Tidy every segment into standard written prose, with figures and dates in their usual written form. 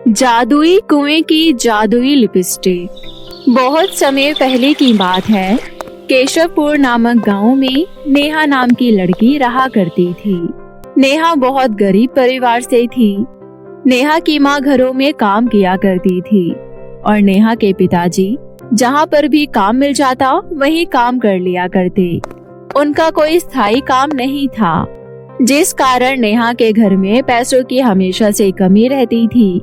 जादुई कुएं की जादुई लिपस्टिक। बहुत समय पहले की बात है। केशवपुर नामक गांव में नेहा नाम की लड़की रहा करती थी। नेहा बहुत गरीब परिवार से थी। नेहा की माँ घरों में काम किया करती थी और नेहा के पिताजी जहाँ पर भी काम मिल जाता वहीं काम कर लिया करते। उनका कोई स्थायी काम नहीं था, जिस कारण नेहा के घर में पैसों की हमेशा से कमी रहती थी।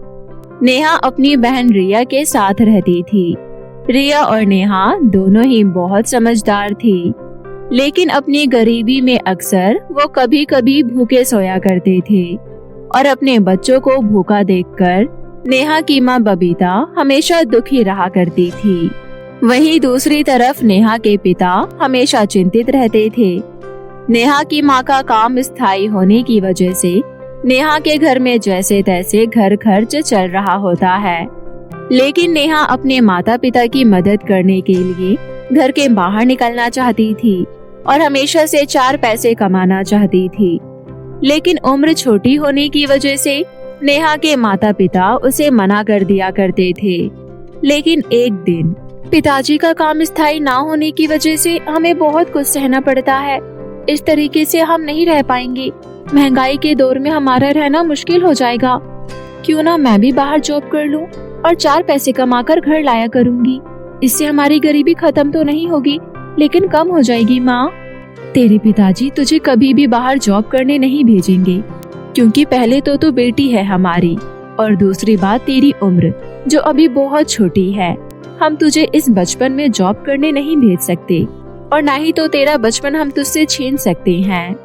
नेहा अपनी बहन रिया के साथ रहती थी। रिया और नेहा दोनों ही बहुत समझदार थी, लेकिन अपनी गरीबी में अक्सर वो कभी कभी भूखे सोया करते थे और अपने बच्चों को भूखा देखकर नेहा की माँ बबीता हमेशा दुखी रहा करती थी। वहीं दूसरी तरफ नेहा के पिता हमेशा चिंतित रहते थे। नेहा की माँ का काम स्थायी होने की वजह से नेहा के घर में जैसे तैसे घर खर्च चल रहा होता है, लेकिन नेहा अपने माता पिता की मदद करने के लिए घर के बाहर निकलना चाहती थी और हमेशा से 4 पैसे कमाना चाहती थी। लेकिन उम्र छोटी होने की वजह से नेहा के माता पिता उसे मना कर दिया करते थे। लेकिन एक दिन पिताजी का काम स्थायी ना होने की वजह से हमें बहुत कुछ सहना पड़ता है। इस तरीके से हम नहीं रह पाएंगे। महंगाई के दौर में हमारा रहना मुश्किल हो जाएगा। क्यों ना मैं भी बाहर जॉब कर लूं और 4 पैसे कमाकर घर लाया करूंगी। इससे हमारी गरीबी खत्म तो नहीं होगी, लेकिन कम हो जाएगी। माँ, तेरे पिताजी तुझे कभी भी बाहर जॉब करने नहीं भेजेंगे, क्योंकि पहले तो तू बेटी है हमारी, और दूसरी बात तेरी उम्र जो अभी बहुत छोटी है। हम तुझे इस बचपन में जॉब करने नहीं भेज सकते, और ना ही तो तेरा बचपन हम तुझसे छीन सकते हैं।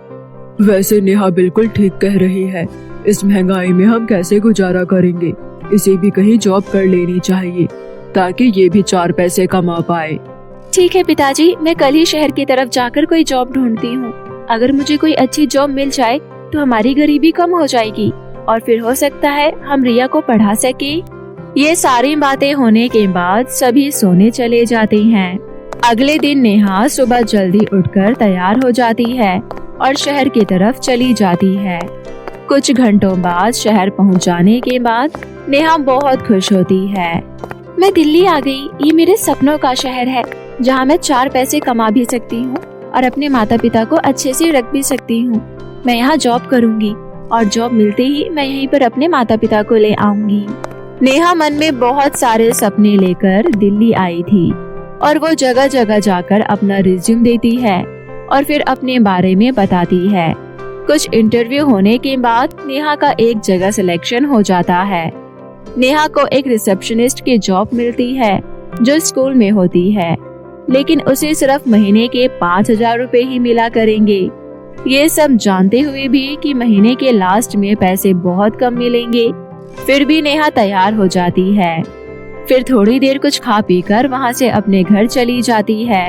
वैसे नेहा बिल्कुल ठीक कह रही है। इस महंगाई में हम कैसे गुजारा करेंगे। इसे भी कहीं जॉब कर लेनी चाहिए ताकि ये भी 4 पैसे कमा पाए। ठीक है पिताजी, मैं कल ही शहर की तरफ जाकर कोई जॉब ढूंढती हूँ। अगर मुझे कोई अच्छी जॉब मिल जाए तो हमारी गरीबी कम हो जाएगी और फिर हो सकता है हम रिया को पढ़ा सके। ये सारी बातें होने के बाद सभी सोने चले जाते हैं। अगले दिन नेहा सुबह जल्दी उठकर तैयार हो जाती है और शहर की तरफ चली जाती है। कुछ घंटों बाद शहर पहुंच जाने के बाद नेहा बहुत खुश होती है। मैं दिल्ली आ गई। ये मेरे सपनों का शहर है, जहां मैं 4 पैसे कमा भी सकती हूँ और अपने माता पिता को अच्छे से रख भी सकती हूँ। मैं यहाँ जॉब करूँगी और जॉब मिलते ही मैं यहीं पर अपने माता पिता को ले आऊंगी। नेहा मन में बहुत सारे सपने लेकर दिल्ली आई थी और वो जगह जगह जाकर अपना रिज्यूम देती है और फिर अपने बारे में बताती है। कुछ इंटरव्यू होने के बाद नेहा का एक जगह सिलेक्शन हो जाता है। नेहा को एक रिसेप्शनिस्ट की जॉब मिलती है जो स्कूल में होती है, लेकिन उसे सिर्फ महीने के 5,000 रुपए ही मिला करेंगे। ये सब जानते हुए भी कि महीने के लास्ट में पैसे बहुत कम मिलेंगे, फिर भी नेहा तैयार हो जाती है। फिर थोड़ी देर कुछ खा पी कर वहाँ से अपने घर चली जाती है।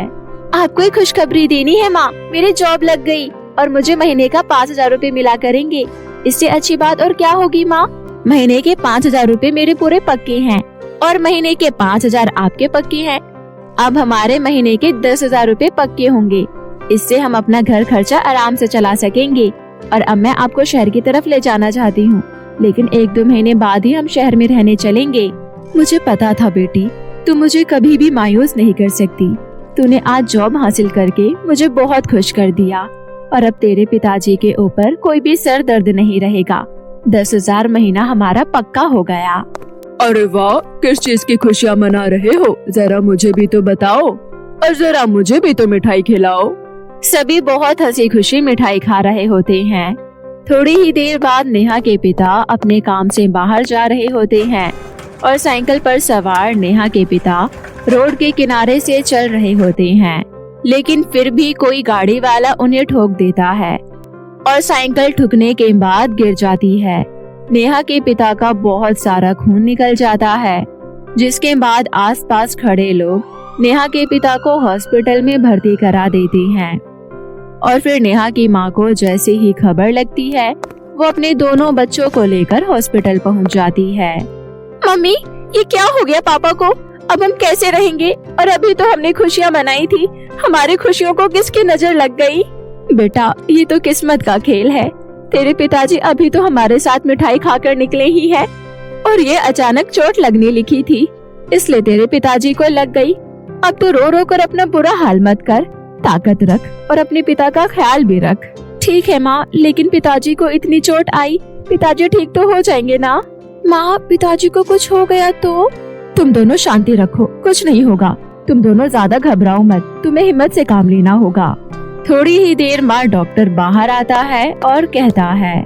आपको एक खुशखबरी देनी है माँ, मेरी जॉब लग गई और मुझे महीने का 5,000 रुपए मिला करेंगे। इससे अच्छी बात और क्या होगी माँ। महीने के 5,000 रुपए मेरे पूरे पक्के हैं और महीने के 5,000 आपके पक्के हैं। अब हमारे महीने के 10,000 रुपए पक्के होंगे। इससे हम अपना घर खर्चा आराम से चला सकेंगे। और अब मैं आपको शहर की तरफ ले जाना चाहती हूँ, लेकिन 1-2 महीने बाद ही हम शहर में रहने चलेंगे। मुझे पता था बेटी, तू मुझे कभी भी मायूस नहीं कर सकती। तूने आज जॉब हासिल करके मुझे बहुत खुश कर दिया और अब तेरे पिताजी के ऊपर कोई भी सर दर्द नहीं रहेगा। 10,000 महीना हमारा पक्का हो गया। अरे वाह, किस चीज की खुशियाँ मना रहे हो? जरा मुझे भी तो बताओ और जरा मुझे भी तो मिठाई खिलाओ। सभी बहुत हंसी खुशी मिठाई खा रहे होते हैं। थोड़ी ही देर बाद नेहा के पिता अपने काम से बाहर जा रहे होते हैं और साइकिल पर सवार नेहा के पिता रोड के किनारे से चल रहे होते हैं, लेकिन फिर भी कोई गाड़ी वाला उन्हें ठोक देता है और साइकिल ठुकने के बाद गिर जाती है। नेहा के पिता का बहुत सारा खून निकल जाता है, जिसके बाद आसपास खड़े लोग नेहा के पिता को हॉस्पिटल में भर्ती करा देते हैं। और फिर नेहा की माँ को जैसे ही खबर लगती है, वो अपने दोनों बच्चों को लेकर हॉस्पिटल पहुँच जाती है। मम्मी, ये क्या हो गया पापा को? अब हम कैसे रहेंगे? और अभी तो हमने खुशियाँ मनाई थी, हमारी खुशियों को किसकी नजर लग गई? बेटा, ये तो किस्मत का खेल है। तेरे पिताजी अभी तो हमारे साथ मिठाई खाकर निकले ही हैं। और ये अचानक चोट लगने लिखी थी, इसलिए तेरे पिताजी को लग गई। अब तो रो रो कर अपना बुरा हाल मत कर, ताकत रख और अपने पिता का ख्याल भी रख। ठीक है माँ, लेकिन पिताजी को इतनी चोट आई, पिताजी ठीक तो हो जाएंगे ना? माँ, पिताजी को कुछ हो गया तो? तुम दोनों शांति रखो, कुछ नहीं होगा। तुम दोनों ज्यादा घबराओ मत, तुम्हें हिम्मत से काम लेना होगा। थोड़ी ही देर बाद डॉक्टर बाहर आता है और कहता है,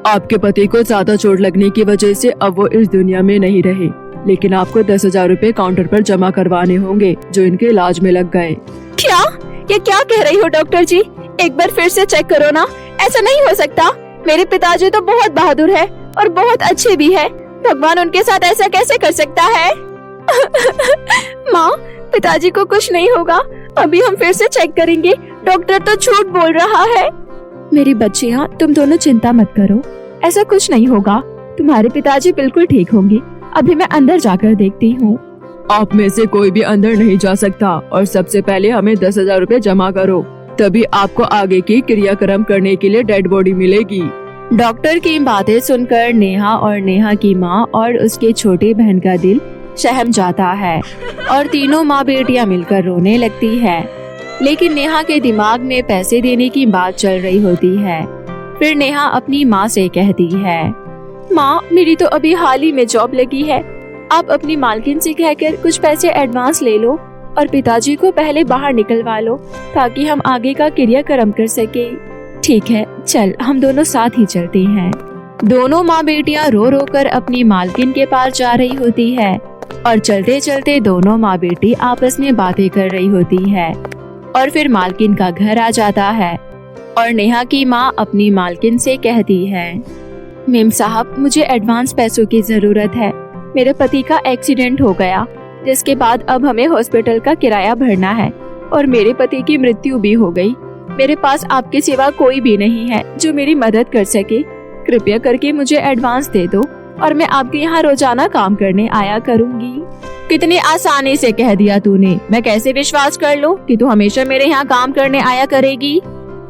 आपके पति को ज्यादा चोट लगने की वजह से अब वो इस दुनिया में नहीं रहे, लेकिन आपको 10,000 रूपए काउंटर पर जमा करवाने होंगे जो इनके इलाज में लग गए। क्या? ये क्या कह रही हो डॉक्टर जी? एक बार फिर से चेक करो ना। ऐसा नहीं हो सकता, मेरे पिताजी तो बहुत बहादुर है और बहुत अच्छे भी है। भगवान उनके साथ ऐसा कैसे कर सकता है? माँ, पिताजी को कुछ नहीं होगा, अभी हम फिर से चेक करेंगे। डॉक्टर तो झूठ बोल रहा है। मेरी बच्चियाँ, तुम दोनों चिंता मत करो, ऐसा कुछ नहीं होगा। तुम्हारे पिताजी बिल्कुल ठीक होंगे। अभी मैं अंदर जाकर देखती हूँ। आप में से कोई भी अंदर नहीं जा सकता और सबसे पहले हमें 10,000 रूपए जमा करो, तभी आपको आगे की क्रियाक्रम करने के लिए डेड बॉडी मिलेगी। डॉक्टर की बातें सुनकर नेहा और नेहा की माँ और उसके छोटे बहन का दिल सहम जाता है और तीनों माँ बेटियाँ मिलकर रोने लगती है। लेकिन नेहा के दिमाग में पैसे देने की बात चल रही होती है। फिर नेहा अपनी माँ से कहती है, माँ, मेरी तो अभी हाल ही में जॉब लगी है। आप अपनी मालकिन से कहकर कुछ पैसे एडवांस ले लो और पिताजी को पहले बाहर निकलवा लो ताकि हम आगे का क्रियाक्रम कर सके। ठीक है, चल हम दोनों साथ ही चलते हैं। दोनों माँ बेटियाँ रो रो कर अपनी मालकिन के पास जा रही होती है और चलते चलते दोनों माँ बेटी आपस में बातें कर रही होती है। और फिर मालकिन का घर आ जाता है और नेहा की माँ अपनी मालकिन से कहती है, मेम साहब, मुझे एडवांस पैसों की जरूरत है। मेरे पति का एक्सीडेंट हो गया, जिसके बाद अब हमें हॉस्पिटल का किराया भरना है और मेरे पति की मृत्यु भी हो गई। मेरे पास आपके सिवा कोई भी नहीं है जो मेरी मदद कर सके। कृपया करके मुझे एडवांस दे दो और मैं आपके यहाँ रोजाना काम करने आया करूँगी। कितनी आसानी से कह दिया तूने। मैं कैसे विश्वास कर लूं कि तू हमेशा मेरे यहाँ काम करने आया करेगी?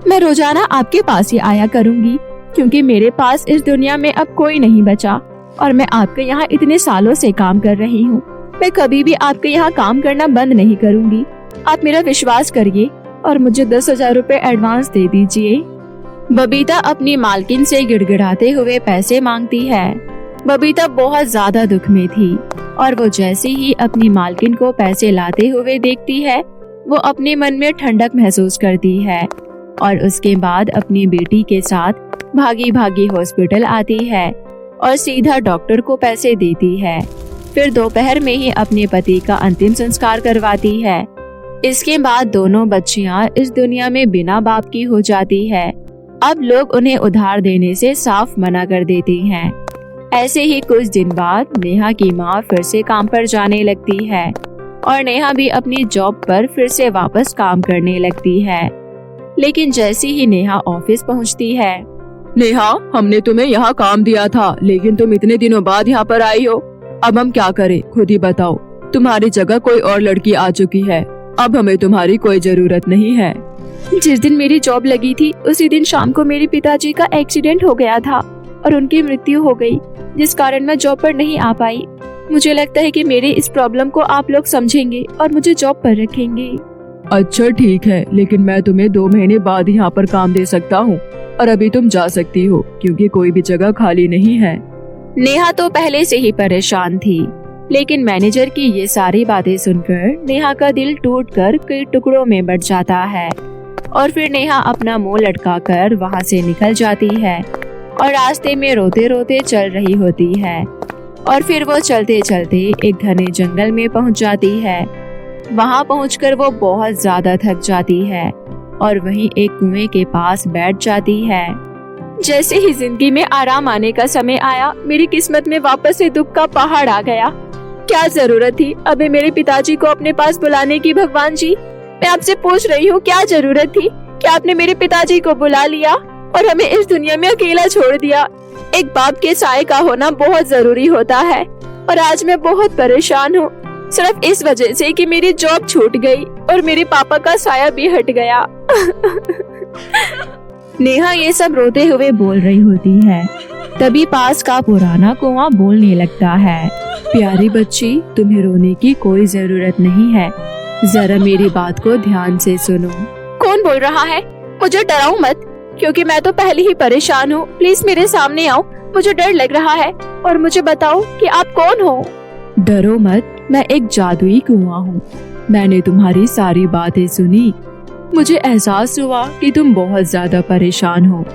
मैं रोजाना आपके पास ही आया करूँगी क्योंकि मेरे पास इस दुनिया में अब कोई नहीं बचा और मैं आपके यहाँ इतने सालों से काम कर रही हूँ। मैं कभी भी आपके यहाँ काम करना बंद नहीं करूँगी। आप मेरा विश्वास करिए और मुझे 10,000 रूपए एडवांस दे दीजिए। बबीता अपनी मालकिन से गिड़गिड़ाते हुए पैसे मांगती है। बबीता बहुत ज्यादा दुख में थी और वो जैसे ही अपनी मालकिन को पैसे लाते हुए देखती है, वो अपने मन में ठंडक महसूस करती है और उसके बाद अपनी बेटी के साथ भागी भागी हॉस्पिटल आती है और सीधा डॉक्टर को पैसे देती है। फिर दोपहर में ही अपने पति का अंतिम संस्कार करवाती है। इसके बाद दोनों बच्चियां इस दुनिया में बिना बाप की हो जाती है। अब लोग उन्हें उधार देने से साफ मना कर देते हैं। ऐसे ही कुछ दिन बाद नेहा की माँ फिर से काम पर जाने लगती है और नेहा भी अपनी जॉब पर फिर से वापस काम करने लगती है। लेकिन जैसे ही नेहा ऑफिस पहुँचती है, नेहा, हमने तुम्हें यहाँ काम दिया था, लेकिन तुम इतने दिनों बाद यहाँ पर आई हो। अब हम क्या करें, खुद ही बताओ। तुम्हारी जगह कोई और लड़की आ चुकी है, अब हमें तुम्हारी कोई जरूरत नहीं है। जिस दिन मेरी जॉब लगी थी उसी दिन शाम को मेरे पिताजी का एक्सीडेंट हो गया था और उनकी मृत्यु हो गई, जिस कारण मैं जॉब पर नहीं आ पाई। मुझे लगता है कि मेरे इस प्रॉब्लम को आप लोग समझेंगे और मुझे जॉब पर रखेंगे। अच्छा ठीक है, लेकिन मैं तुम्हें 2 महीने बाद यहाँ पर काम दे सकता हूँ और अभी तुम जा सकती हो क्योंकि कोई भी जगह खाली नहीं है। नेहा तो पहले से ही परेशान थी, लेकिन मैनेजर की ये सारी बातें सुनकर नेहा का दिल टूटकर कई टुकड़ों में बट जाता है और फिर नेहा अपना मुंह लटकाकर वहाँ से निकल जाती है और रास्ते में रोते रोते चल रही होती है। और फिर वो चलते चलते एक घने जंगल में पहुँच जाती है। वहाँ पहुँचकर वो बहुत ज्यादा थक जाती है और वहीं एक कुएं के पास बैठ जाती है। जैसे ही जिंदगी में आराम आने का समय आया, मेरी किस्मत में वापस से दुख का पहाड़ आ गया। क्या जरूरत थी अभी मेरे पिताजी को अपने पास बुलाने की? भगवान जी, मैं आपसे पूछ रही हूँ, क्या जरूरत थी कि आपने मेरे पिताजी को बुला लिया और हमें इस दुनिया में अकेला छोड़ दिया? एक बाप के साए का होना बहुत जरूरी होता है और आज मैं बहुत परेशान हूँ, सिर्फ इस वजह से कि मेरी जॉब छूट गई और मेरे पापा का साया भी हट गया। नेहा ये सब रोते हुए बोल रही होती है तभी पास का पुराना कुआं बोलने लगता है। प्यारी बच्ची, तुम्हें रोने की कोई जरूरत नहीं है, जरा मेरी बात को ध्यान से सुनो। कौन बोल रहा है? मुझे डराओ मत, क्योंकि मैं तो पहले ही परेशान हूँ। प्लीज मेरे सामने आओ, मुझे डर लग रहा है, और मुझे बताओ कि आप कौन हो। डरो मत, मैं एक जादुई कुआं हूँ। मैंने तुम्हारी सारी बातें सुनी। मुझे एहसास हुआ कि तुम बहुत ज्यादा परेशान हो।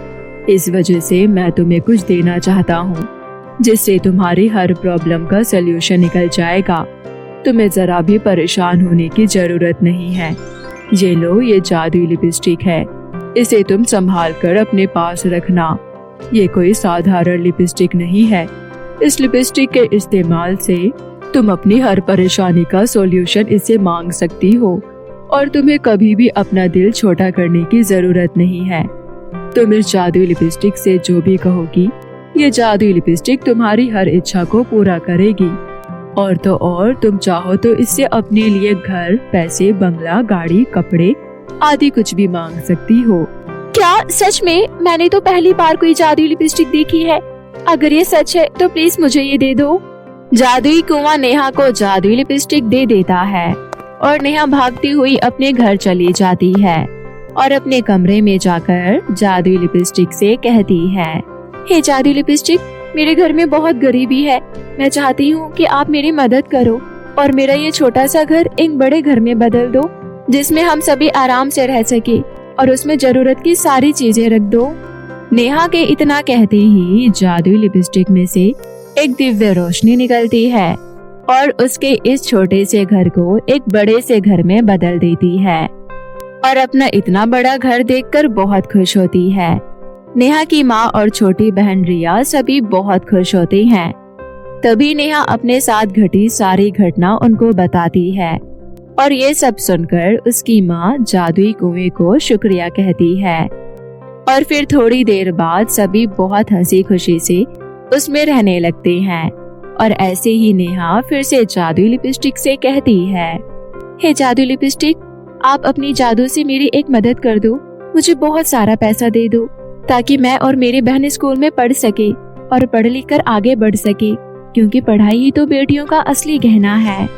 इस वजह से मैं तुम्हें कुछ देना चाहता हूँ, जिससे तुम्हारी हर प्रॉब्लम का सलूशन निकल जाएगा। तुम्हें जरा भी परेशान होने की जरूरत नहीं है। ये लो, ये जादुई लिपस्टिक है, इसे तुम संभाल कर अपने पास रखना। ये कोई साधारण लिपस्टिक नहीं है। इस लिपस्टिक के इस्तेमाल से तुम अपनी हर परेशानी का सॉल्यूशन इससे मांग सकती हो, और तुम्हें कभी भी अपना दिल छोटा करने की जरूरत नहीं है। तुम इस जादुई लिपस्टिक से जो भी कहोगी, ये जादुई लिपस्टिक तुम्हारी हर इच्छा को पूरा करेगी। और तो और, तुम चाहो तो इससे अपने लिए घर, पैसे, बंगला, गाड़ी, कपड़े आदि कुछ भी मांग सकती हो। क्या सच में? मैंने तो पहली बार कोई जादुई लिपस्टिक देखी है। अगर ये सच है तो प्लीज मुझे ये दे दो। जादुई कुआं नेहा को जादुई लिपस्टिक दे देता है, और नेहा भागती हुई अपने घर चली जाती है और अपने कमरे में जाकर जादुई लिपस्टिक से कहती है, हे जादुई लिपस्टिक, मेरे घर में बहुत गरीबी है। मैं चाहती हूँ कि आप मेरी मदद करो और मेरा ये छोटा सा घर एक बड़े घर में बदल दो, जिसमें हम सभी आराम से रह सके, और उसमें जरूरत की सारी चीजें रख दो। नेहा के इतना कहते ही जादुई लिपस्टिक में से एक दिव्य रोशनी निकलती है और उसके इस छोटे से घर को एक बड़े से घर में बदल देती है, और अपना इतना बड़ा घर देखकर बहुत खुश होती है। नेहा की माँ और छोटी बहन रिया सभी बहुत खुश होते हैं। तभी नेहा अपने साथ घटी सारी घटना उनको बताती है, और ये सब सुनकर उसकी माँ जादुई कुएं को शुक्रिया कहती है। और फिर थोड़ी देर बाद सभी बहुत हंसी खुशी से उसमें रहने लगते हैं। और ऐसे ही नेहा फिर से जादुई लिपस्टिक से कहती है, हे जादुई लिपस्टिक, आप अपनी जादू से मेरी एक मदद कर दो। मुझे बहुत सारा पैसा दे दो, ताकि मैं और मेरी बहन स्कूल में पढ़ सके और पढ़ लिख कर आगे बढ़ सके, क्योंकि पढ़ाई ही तो बेटियों का असली गहना है।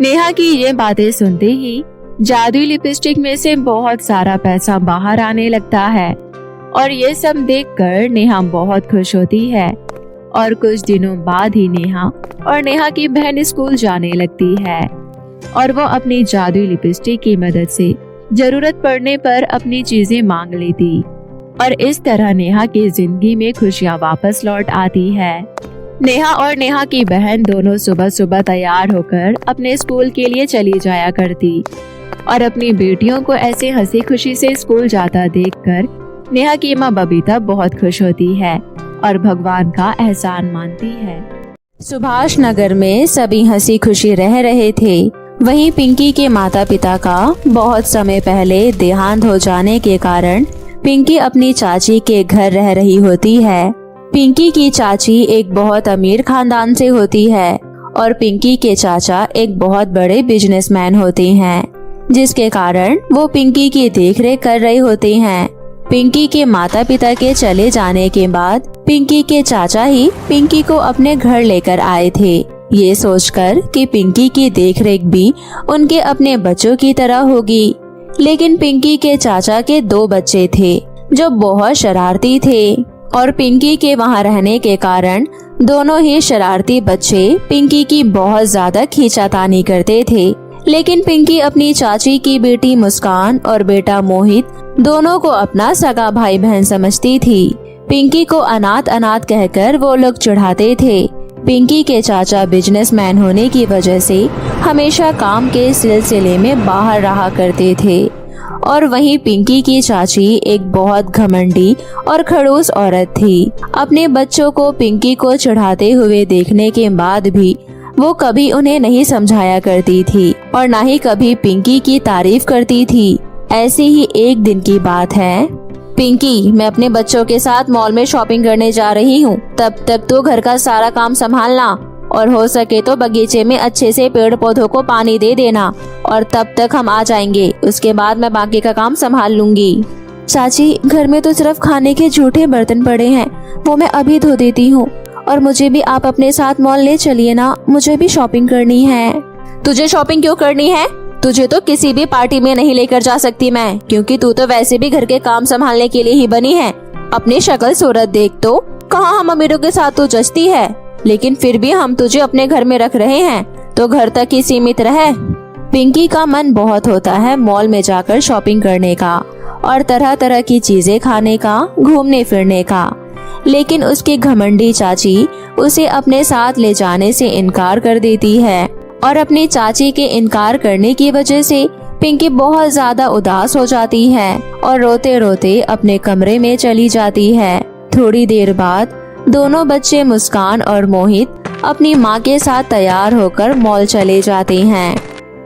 नेहा की ये बातें सुनते ही जादुई लिपस्टिक में से बहुत सारा पैसा बाहर आने लगता है, और ये सब देखकर नेहा बहुत खुश होती है। और कुछ दिनों बाद ही नेहा और नेहा की बहन स्कूल जाने लगती है, और वो अपनी जादुई लिपस्टिक की मदद से जरूरत पड़ने पर अपनी चीजें मांग लेती, और इस तरह नेहा की जिंदगी में खुशियाँ वापस लौट आती है। नेहा और नेहा की बहन दोनों सुबह सुबह तैयार होकर अपने स्कूल के लिए चली जाया करती, और अपनी बेटियों को ऐसे हंसी खुशी से स्कूल जाता देखकर नेहा की माँ बबीता बहुत खुश होती है और भगवान का एहसान मानती है। सुभाष नगर में सभी हंसी खुशी रह रहे थे। वहीं पिंकी के माता पिता का बहुत समय पहले देहांत हो जाने के कारण पिंकी अपनी चाची के घर रह रही होती है। पिंकी की चाची एक बहुत अमीर खानदान से होती है, और पिंकी के चाचा एक बहुत बड़े बिजनेसमैन होते हैं, जिसके कारण वो पिंकी की देखरेख कर रहे होते हैं। पिंकी के माता पिता के चले जाने के बाद पिंकी के चाचा ही पिंकी को अपने घर लेकर आए थे, ये सोचकर कि पिंकी की देखरेख भी उनके अपने बच्चों की तरह होगी। लेकिन पिंकी के चाचा के 2 बच्चे थे जो बहुत शरारती थे, और पिंकी के वहाँ रहने के कारण दोनों ही शरारती बच्चे पिंकी की बहुत ज्यादा खींचातानी करते थे। लेकिन पिंकी अपनी चाची की बेटी मुस्कान और बेटा मोहित दोनों को अपना सगा भाई बहन समझती थी। पिंकी को अनाथ अनाथ कहकर वो लोग चिढ़ाते थे। पिंकी के चाचा बिजनेसमैन होने की वजह से हमेशा काम के सिलसिले में बाहर रहा करते थे, और वहीं पिंकी की चाची एक बहुत घमंडी और खड़ूस औरत थी। अपने बच्चों को पिंकी को चिढ़ाते हुए देखने के बाद भी वो कभी उन्हें नहीं समझाया करती थी, और ना ही कभी पिंकी की तारीफ करती थी। ऐसी ही एक दिन की बात है। पिंकी, मैं अपने बच्चों के साथ मॉल में शॉपिंग करने जा रही हूँ, तब तक तो घर का सारा काम संभालना, और हो सके तो बगीचे में अच्छे से पेड़ पौधों को पानी दे देना, और तब तक हम आ जाएंगे। उसके बाद मैं बाकी का काम संभाल लूंगी। चाची, घर में तो सिर्फ खाने के झूठे बर्तन पड़े हैं, वो मैं अभी धो देती हूँ। और मुझे भी आप अपने साथ मॉल ले चलिए ना, मुझे भी शॉपिंग करनी है। तुझे शॉपिंग क्यों करनी है? तुझे तो किसी भी पार्टी में नहीं लेकर जा सकती मैं, क्योंकि तू तो वैसे भी घर के काम संभालने के लिए ही बनी है। अपनी शक्ल सूरत देख तो, कहाँ हम अमीरों के साथ तो जचती है, लेकिन फिर भी हम तुझे अपने घर में रख रहे हैं, तो घर तक ही सीमित रहे। पिंकी का मन बहुत होता है मॉल में जाकर शॉपिंग करने का और तरह तरह की चीजें खाने का, घूमने फिरने का, लेकिन उसकी घमंडी चाची उसे अपने साथ ले जाने से इनकार कर देती है। और अपनी चाची के इनकार करने की वजह से पिंकी बहुत ज्यादा उदास हो जाती है और रोते रोते अपने कमरे में चली जाती है। थोड़ी देर बाद दोनों बच्चे मुस्कान और मोहित अपनी माँ के साथ तैयार होकर मॉल चले जाते हैं।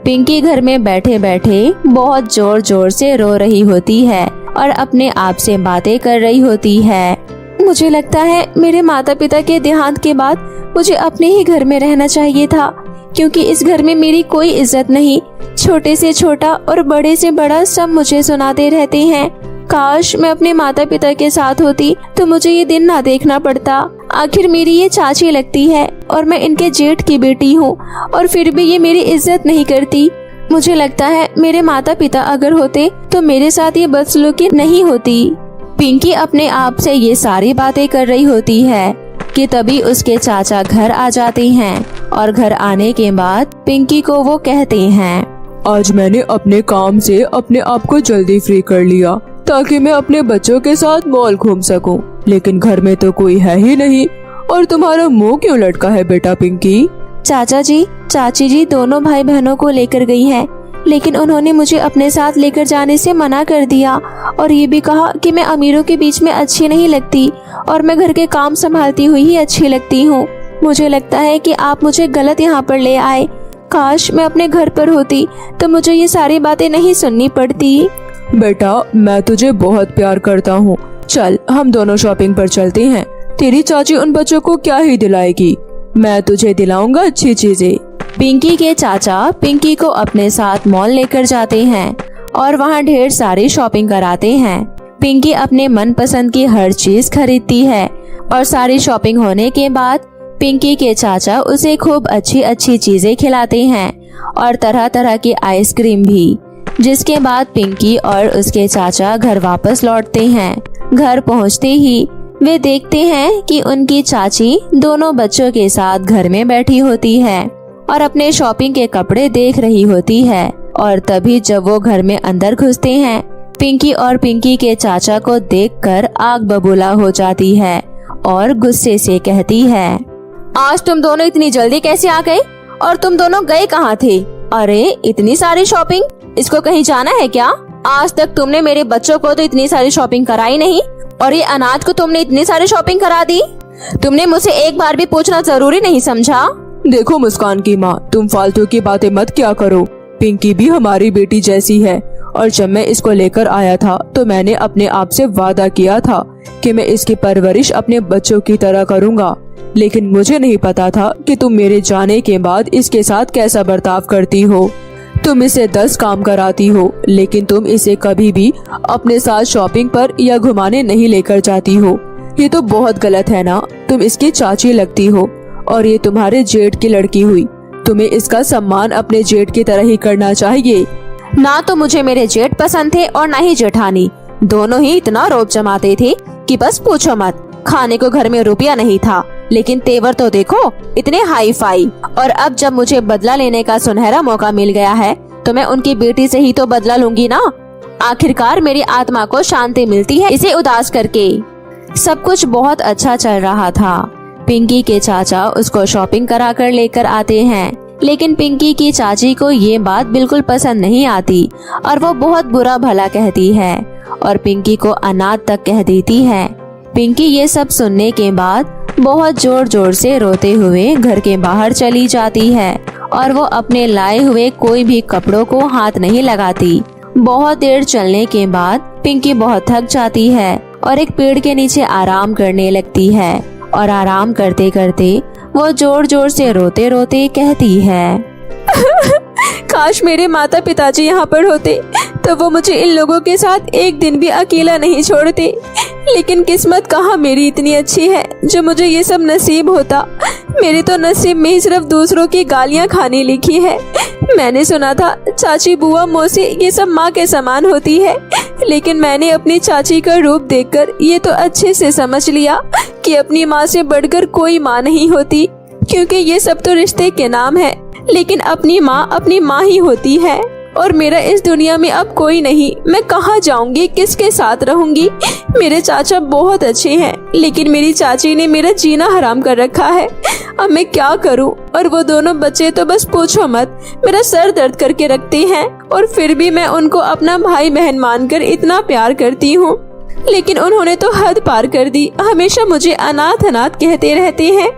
पिंकी घर में बैठे बैठे बहुत जोर जोर से रो रही होती है और अपने आप से बातें कर रही होती है। मुझे लगता है मेरे माता पिता के देहांत के बाद मुझे अपने ही घर में रहना चाहिए था, क्योंकि इस घर में मेरी कोई इज्जत नहीं। छोटे से छोटा और बड़े से बड़ा सब मुझे सुनाते रहते हैं। काश मैं अपने माता पिता के साथ होती तो मुझे ये दिन ना देखना पड़ता। आखिर मेरी ये चाची लगती है और मैं इनके जेठ की बेटी हूँ, और फिर भी ये मेरी इज्जत नहीं करती। मुझे लगता है मेरे माता पिता अगर होते तो मेरे साथ ये बदसलूकी नहीं होती। पिंकी अपने आप से ये सारी बातें कर रही होती है कि तभी उसके चाचा घर आ जाते हैं और घर आने के बाद पिंकी को वो कहते हैं, आज मैंने अपने काम से अपने आप को जल्दी फ्री कर लिया ताकि मैं अपने बच्चों के साथ मॉल घूम सकूं, लेकिन घर में तो कोई है ही नहीं। और तुम्हारा मुंह क्यों लटका है बेटा पिंकी? चाचा जी, चाची जी दोनों भाई बहनों को लेकर गई हैं, लेकिन उन्होंने मुझे अपने साथ लेकर जाने से मना कर दिया और ये भी कहा कि मैं अमीरों के बीच में अच्छी नहीं लगती और मैं घर के काम संभालती हुई ही अच्छी लगती हूँ। मुझे लगता है कि आप मुझे गलत यहाँ पर ले आए। काश मैं अपने घर पर होती तो मुझे ये सारी बातें नहीं सुननी पड़ती। बेटा, मैं तुझे बहुत प्यार करता हूँ। चल हम दोनों शॉपिंग पर चलते हैं। तेरी चाची उन बच्चों को क्या ही दिलाएगी, मैं तुझे दिलाऊंगा अच्छी चीजें। पिंकी के चाचा पिंकी को अपने साथ मॉल लेकर जाते हैं और वहाँ ढेर सारी शॉपिंग कराते हैं। पिंकी अपने मनपसंद की हर चीज खरीदती है और सारी शॉपिंग होने के बाद पिंकी के चाचा उसे खूब अच्छी अच्छी चीजें खिलाते हैं और तरह तरह की आइसक्रीम भी। जिसके बाद पिंकी और उसके चाचा घर वापस लौटते हैं। घर पहुंचते ही वे देखते हैं कि उनकी चाची दोनों बच्चों के साथ घर में बैठी होती है और अपने शॉपिंग के कपड़े देख रही होती है। और तभी जब वो घर में अंदर घुसते हैं, पिंकी और पिंकी के चाचा को देखकर आग बबूला हो जाती है और गुस्से से कहती है, आज तुम दोनों इतनी जल्दी कैसे आ गए? और तुम दोनों गए कहाँ थे? अरे इतनी सारी शॉपिंग, इसको कहीं जाना है क्या? आज तक तुमने मेरे बच्चों को तो इतनी सारी शॉपिंग कराई नहीं, और ये अनाथ को तुमने इतनी सारी शॉपिंग करा दी। तुमने मुझसे एक बार भी पूछना जरूरी नहीं समझा? देखो मुस्कान की माँ, तुम फालतू की बातें मत क्या करो। पिंकी भी हमारी बेटी जैसी है, और जब मैं इसको लेकर आया था तो मैंने अपने आप से वादा किया था कि मैं इसकी परवरिश अपने बच्चों की तरह करूँगा। लेकिन मुझे नहीं पता था कि तुम मेरे जाने के बाद इसके साथ कैसा बर्ताव करती हो। तुम इसे 10 काम कराती हो, लेकिन तुम इसे कभी भी अपने साथ शॉपिंग पर या घुमाने नहीं लेकर जाती हो। ये तो बहुत गलत है ना। तुम इसकी चाची लगती हो और ये तुम्हारे जेठ की लड़की हुई। तुम्हें इसका सम्मान अपने जेठ की तरह ही करना चाहिए। ना तो मुझे मेरे जेठ पसंद थे और ना ही जेठानी। दोनों ही इतना रौब जमाते थे कि बस पूछो मत। खाने को घर में रुपया नहीं था, लेकिन तेवर तो देखो इतने हाई फाई। और अब जब मुझे बदला लेने का सुनहरा मौका मिल गया है तो मैं उनकी बेटी से ही तो बदला लूंगी ना। आखिरकार मेरी आत्मा को शांति मिलती है इसे उदास करके। सब कुछ बहुत अच्छा चल रहा था। पिंकी के चाचा उसको शॉपिंग करा कर लेकर आते हैं, लेकिन पिंकी की चाची को ये बात बिल्कुल पसंद नहीं आती और वो बहुत बुरा भला कहती है और पिंकी को अनाथ तक कह देती है। पिंकी ये सब सुनने के बाद बहुत जोर जोर से रोते हुए घर के बाहर चली जाती है और वो अपने लाए हुए कोई भी कपड़ों को हाथ नहीं लगाती। बहुत देर चलने के बाद पिंकी बहुत थक जाती है और एक पेड़ के नीचे आराम करने लगती है और आराम करते करते वो जोर जोर से रोते रोते कहती है, काश मेरे माता पिताजी यहाँ पर होते तो वो मुझे इन लोगों के साथ एक दिन भी अकेला नहीं छोड़ते। लेकिन किस्मत कहाँ मेरी इतनी अच्छी है जो मुझे ये सब नसीब होता। मेरे तो नसीब में ही सिर्फ दूसरों की गालियाँ खाने लिखी है। मैंने सुना था चाची, बुआ, मौसी ये सब माँ के समान होती है, लेकिन मैंने अपनी चाची का रूप देखकर ये तो अच्छे से समझ लिया कि अपनी माँ से बढ़कर कोई माँ नहीं होती, क्योंकि ये सब तो रिश्ते के नाम है, लेकिन अपनी माँ ही होती है। और मेरा इस दुनिया में अब कोई नहीं। मैं कहाँ जाऊंगी, किसके साथ रहूंगी? मेरे चाचा बहुत अच्छे हैं, लेकिन मेरी चाची ने मेरा जीना हराम कर रखा है। अब मैं क्या करूं? और वो दोनों बच्चे तो बस पूछो मत, मेरा सर दर्द करके रखते हैं। और फिर भी मैं उनको अपना भाई बहन मानकर इतना प्यार करती हूँ, लेकिन उन्होंने तो हद पार कर दी। हमेशा मुझे अनाथ अनाथ कहते रहते हैं।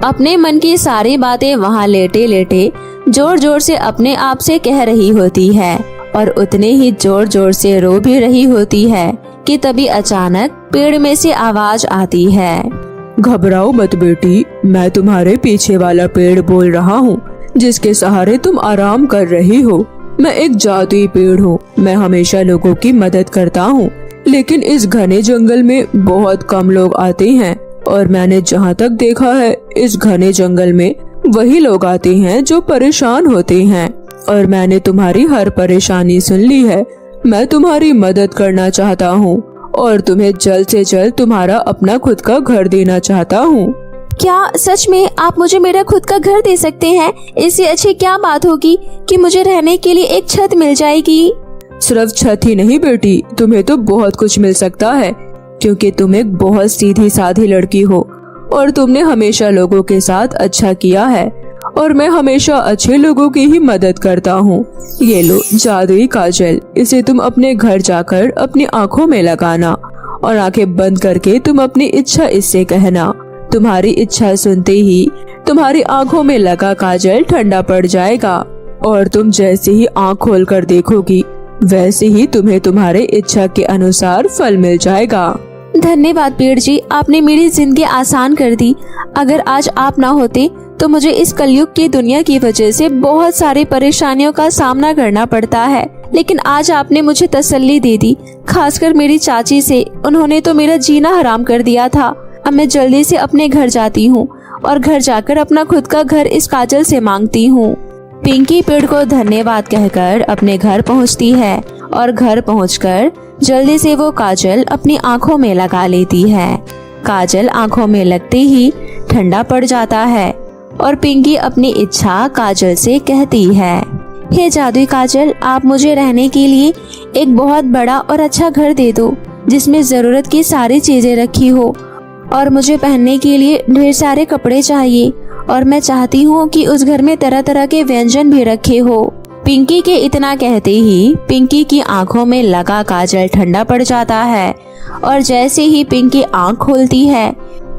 अपने मन की सारी बातें वहाँ लेटे लेटे जोर जोर से अपने आप से कह रही होती है और उतने ही जोर जोर से रो भी रही होती है कि तभी अचानक पेड़ में से आवाज आती है। घबराओ मत बेटी, मैं तुम्हारे पीछे वाला पेड़ बोल रहा हूँ, जिसके सहारे तुम आराम कर रही हो। मैं एक जादुई पेड़ हूँ। मैं हमेशा लोगों की मदद करता हूँ, लेकिन इस घने जंगल में बहुत कम लोग आते हैं। और मैंने जहाँ तक देखा है, इस घने जंगल में वही लोग आते हैं जो परेशान होते हैं। और मैंने तुम्हारी हर परेशानी सुन ली है। मैं तुम्हारी मदद करना चाहता हूँ और तुम्हें जल्द से जल्द तुम्हारा अपना खुद का घर देना चाहता हूँ। क्या सच में आप मुझे मेरा खुद का घर दे सकते हैं? इससे अच्छी क्या बात होगी कि मुझे रहने के लिए एक छत मिल जाएगी। सिर्फ छत ही नहीं बेटी, तुम्हें तो बहुत कुछ मिल सकता है, क्योंकि तुम एक बहुत सीधी साधी लड़की हो और तुमने हमेशा लोगों के साथ अच्छा किया है। और मैं हमेशा अच्छे लोगों की ही मदद करता हूँ। ये लो जादुई काजल, इसे तुम अपने घर जाकर अपनी आँखों में लगाना और आंखें बंद करके तुम अपनी इच्छा इससे कहना। तुम्हारी इच्छा सुनते ही तुम्हारी आँखों में लगा काजल ठंडा पड़ जाएगा और तुम जैसे ही आँख खोल कर देखोगी, वैसे ही तुम्हें तुम्हारे इच्छा के अनुसार फल मिल जाएगा। धन्यवाद पेड़ जी, आपने मेरी जिंदगी आसान कर दी। अगर आज आप ना होते तो मुझे इस कलयुग की दुनिया की वजह से बहुत सारी परेशानियों का सामना करना पड़ता है, लेकिन आज आपने मुझे तसल्ली दे दी, खासकर मेरी चाची से। उन्होंने तो मेरा जीना हराम कर दिया था। अब मैं जल्दी से अपने घर जाती हूँ और घर जाकर अपना खुद का घर इस काजल से मांगती हूँ। पिंकी पेड़ को धन्यवाद कहकर अपने घर पहुंचती है और घर पहुंचकर जल्दी से वो काजल अपनी आंखों में लगा लेती है। काजल आंखों में लगते ही ठंडा पड़ जाता है और पिंकी अपनी इच्छा काजल से कहती है, हे जादुई काजल, आप मुझे रहने के लिए एक बहुत बड़ा और अच्छा घर दे दो, जिसमें जरूरत की सारी चीजें रखी हो, और मुझे पहनने के लिए ढेर सारे कपड़े चाहिए, और मैं चाहती हूँ कि उस घर में तरह तरह के व्यंजन भी रखे हो। पिंकी के इतना कहते ही पिंकी की आंखों में लगा काजल ठंडा पड़ जाता है और जैसे ही पिंकी आंख खोलती है,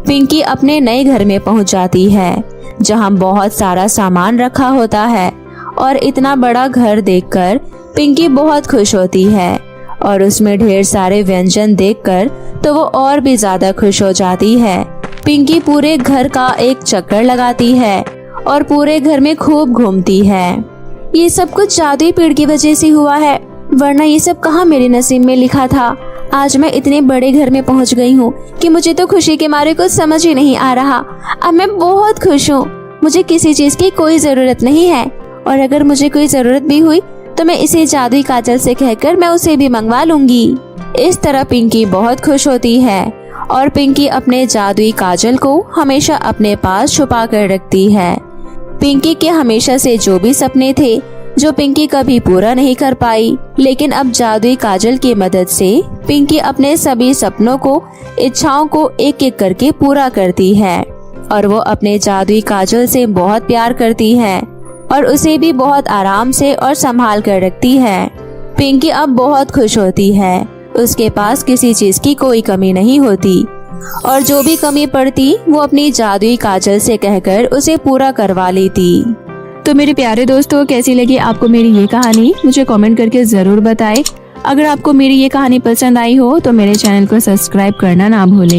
पिंकी अपने नए घर में पहुंच जाती है, जहां बहुत सारा सामान रखा होता है। और इतना बड़ा घर देखकर पिंकी बहुत खुश होती है और उसमें ढेर सारे व्यंजन देखकर तो वो और भी ज्यादा खुश हो जाती है। पिंकी पूरे घर का एक चक्कर लगाती है और पूरे घर में खूब घूमती है। ये सब कुछ जादुई पेड़ की वजह से हुआ है, वरना ये सब कहाँ मेरे नसीब में लिखा था। आज मैं इतने बड़े घर में पहुँच गई हूँ कि मुझे तो खुशी के मारे कुछ समझ ही नहीं आ रहा। अब मैं बहुत खुश हूँ। मुझे किसी चीज की कोई जरूरत नहीं है, और अगर मुझे कोई जरूरत भी हुई तो मैं इसे जादुई काजल से कहकर मैं उसे भी मंगवा लूंगी। इस तरह पिंकी बहुत खुश होती है और पिंकी अपने जादुई काजल को हमेशा अपने पास छुपा कर रखती है। पिंकी के हमेशा से जो भी सपने थे, जो पिंकी कभी पूरा नहीं कर पाई, लेकिन अब जादुई काजल की मदद से पिंकी अपने सभी सपनों को, इच्छाओं को एक एक करके पूरा करती है। और वो अपने जादुई काजल से बहुत प्यार करती है और उसे भी बहुत आराम से और संभाल कर रखती है। पिंकी अब बहुत खुश होती है। उसके पास किसी चीज की कोई कमी नहीं होती और जो भी कमी पड़ती वो अपनी जादुई काजल से कहकर उसे पूरा करवा लेती। तो मेरे प्यारे दोस्तों, कैसी लगी आपको मेरी ये कहानी? मुझे कमेंट करके जरूर बताएं। अगर आपको मेरी ये कहानी पसंद आई हो तो मेरे चैनल को सब्सक्राइब करना ना भूलें।